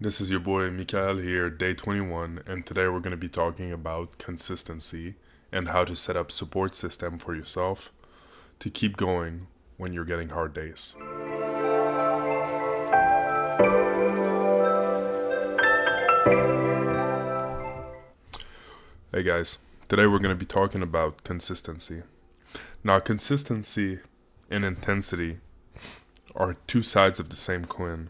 This is your boy Mikael here, day 21, and today we're going to be talking about consistency and how to set up support system for yourself to keep going when you're getting hard days. Hey guys, today we're going to be talking about consistency. Now, consistency and intensity are two sides of the same coin.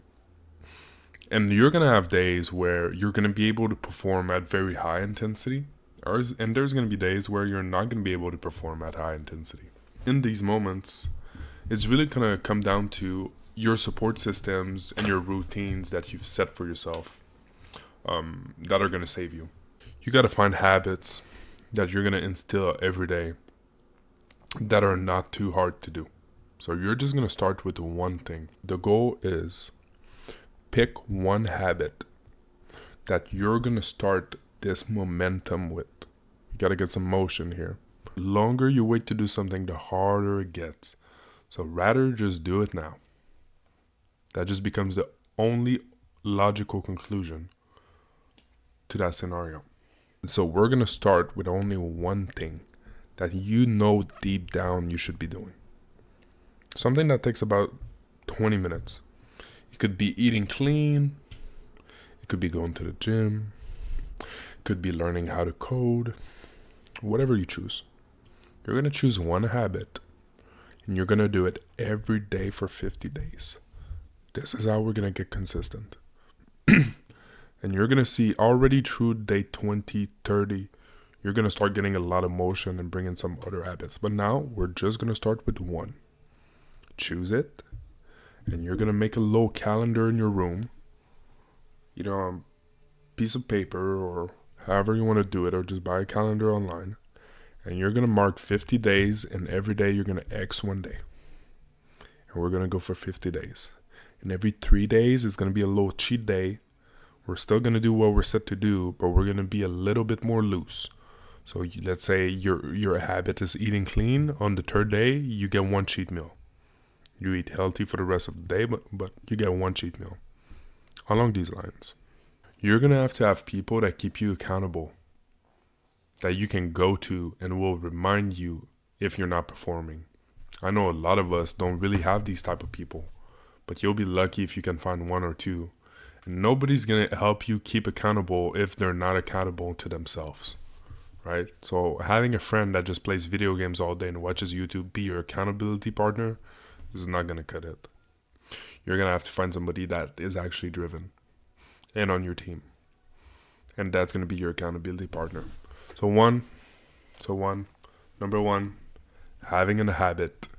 And you're going to have days where you're going to be able to perform at very high intensity, and there's going to be days where you're not going to be able to perform at high intensity. In these moments, it's really going to come down to your support systems and your routines that you've set for yourself that are going to save you. You got to find habits that you're going to instill every day that are not too hard to do. So you're just going to start with one thing. The goal is pick one habit that you're going to start this momentum with. You got to get some motion here. The longer you wait to do something, the harder it gets. So rather just do it now. That just becomes the only logical conclusion to that scenario. So we're going to start with only one thing that you know deep down you should be doing. Something that takes about 20 minutes. It could be eating clean. It could be going to the gym. It could be learning how to code. Whatever you choose. You're going to choose one habit and you're going to do it every day for 50 days. This is how we're going to get consistent. And you're going to see already through day 20, 30, you're going to start getting a lot of motion and bringing some other habits. But now we're just going to start with one. Choose it. And you're going to make a little calendar in your room. Either on a piece of paper or however you want to do it, or just buy a calendar online. And you're going to mark 50 days, and every day you're going to X one day. And we're going to go for 50 days. And every 3 days, it's going to be a little cheat day. We're still going to do what we're set to do, but we're going to be a little bit more loose. So let's say your habit is eating clean. On the third day, you get one cheat meal. You eat healthy for the rest of the day, but you get one cheat meal. Along these lines. You're going to have people that keep you accountable, that you can go to and will remind you if you're not performing. I know a lot of us don't really have these type of people, but you'll be lucky if you can find one or two. And nobody's going to help you keep accountable if they're not accountable to themselves, right? So having a friend that just plays video games all day and watches YouTube be your accountability partner is not going to cut it. You're going to have to find somebody that is actually driven and on your team. And that's going to be your accountability partner. So number one, having a habit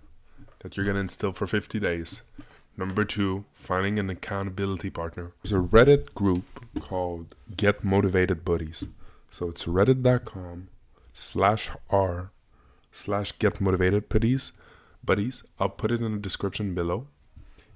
that you're going to instill for 50 days. Number two, finding an accountability partner. There's a Reddit group called Get Motivated Buddies. So it's reddit.com/r/Get Motivated Buddies. I'll put it in the description below.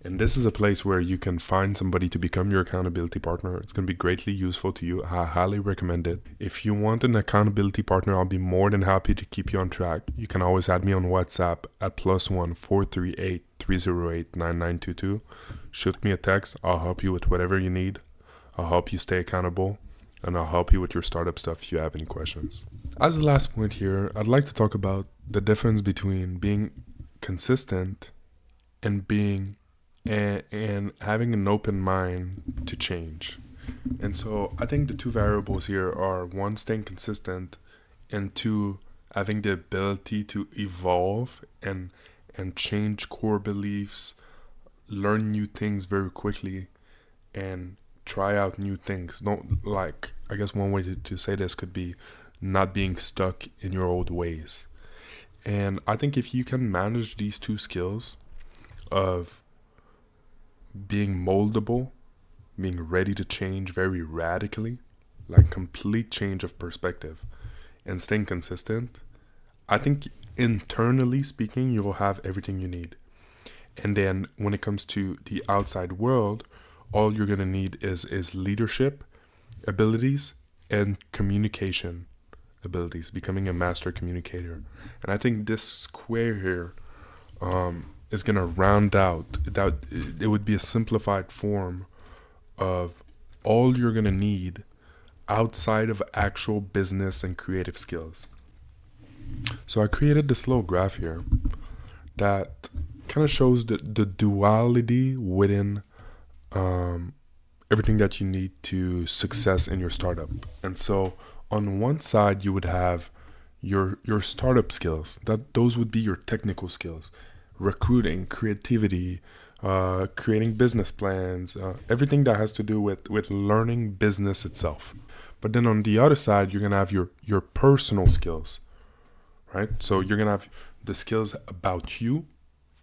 And this is a place where you can find somebody to become your accountability partner. It's going to be greatly useful to you. I highly recommend it. If you want an accountability partner, I'll be more than happy to keep you on track. You can always add me on WhatsApp at +1 438 308 9922. Shoot me a text. I'll help you with whatever you need. I'll help you stay accountable. And I'll help you with your startup stuff if you have any questions. As the last point here, I'd like to talk about the difference between being consistent and having an open mind to change. And so I think the two variables here are one, staying consistent, and two, having the ability to evolve and change core beliefs, learn new things very quickly, and try out new things. I guess one way to say this could be not being stuck in your old ways. And I think if you can manage these two skills of being moldable, being ready to change very radically, like complete change of perspective, and staying consistent, I think internally speaking, you will have everything you need. And then when it comes to the outside world, all you're going to need is leadership abilities and communication abilities, becoming a master communicator. And I think this square here is going to round out that. It would be a simplified form of all you're gonna need outside of actual business and creative skills. So I created this little graph here that kind of shows the duality within everything that you need to success in your startup. And so on one side you would have your startup skills. Those would be your technical skills: recruiting, creativity, creating business plans, everything that has to do with learning business itself. But then on the other side, you're gonna have your personal skills, right? So you're gonna have the skills about you,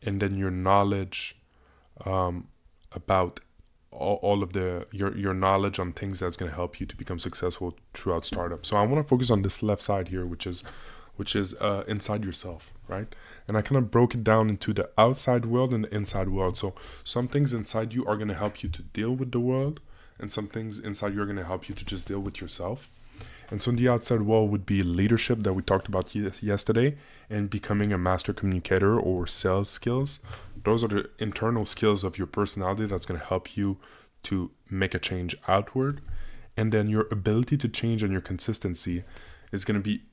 and then your knowledge about all of your knowledge on things that's going to help you to become successful throughout startup. So I want to focus on this left side here, which is inside yourself, right? And I kind of broke it down into the outside world and the inside world. So some things inside you are going to help you to deal with the world, and some things inside you are going to help you to just deal with yourself. And so in the outside world would be leadership that we talked about yesterday, and becoming a master communicator or sales skills. Those are the internal skills of your personality that's going to help you to make a change outward. And then your ability to change and your consistency is going to be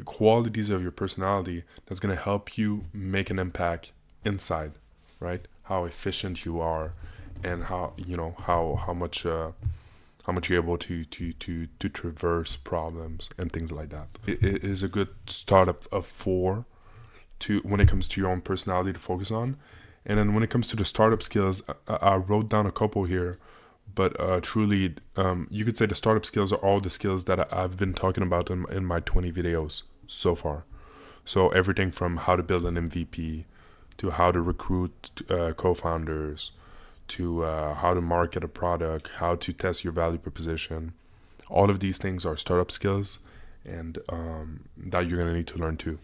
qualities of your personality that's going to help you make an impact inside, right? How efficient you are, and how much you're able to traverse problems and things like that. It is a good startup of 4 when it comes to your own personality to focus on. And then when it comes to the startup skills, I wrote down a couple here, but truly, you could say the startup skills are all the skills that I've been talking about in my 20 videos so far. So everything from how to build an MVP, to how to recruit co-founders, to how to market a product, how to test your value proposition. All of these things are startup skills, and that you're going to need to learn too.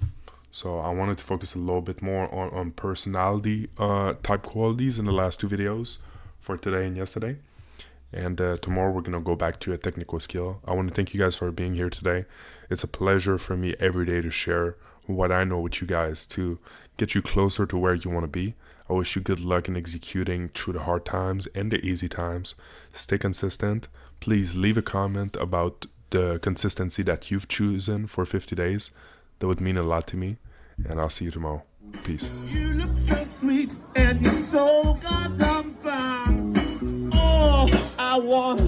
So I wanted to focus a little bit more on personality type qualities in the last 2 videos for today and yesterday. And tomorrow we're going to go back to a technical skill. I want to thank you guys for being here today. It's a pleasure for me every day to share what I know with you guys to get you closer to where you want to be. I wish you good luck in executing through the hard times and the easy times. Stay consistent. Please leave a comment about the consistency that you've chosen for 50 days. That would mean a lot to me. And I'll see you tomorrow. Peace. You look so sweet and you're so goddamn fine. Oh, I want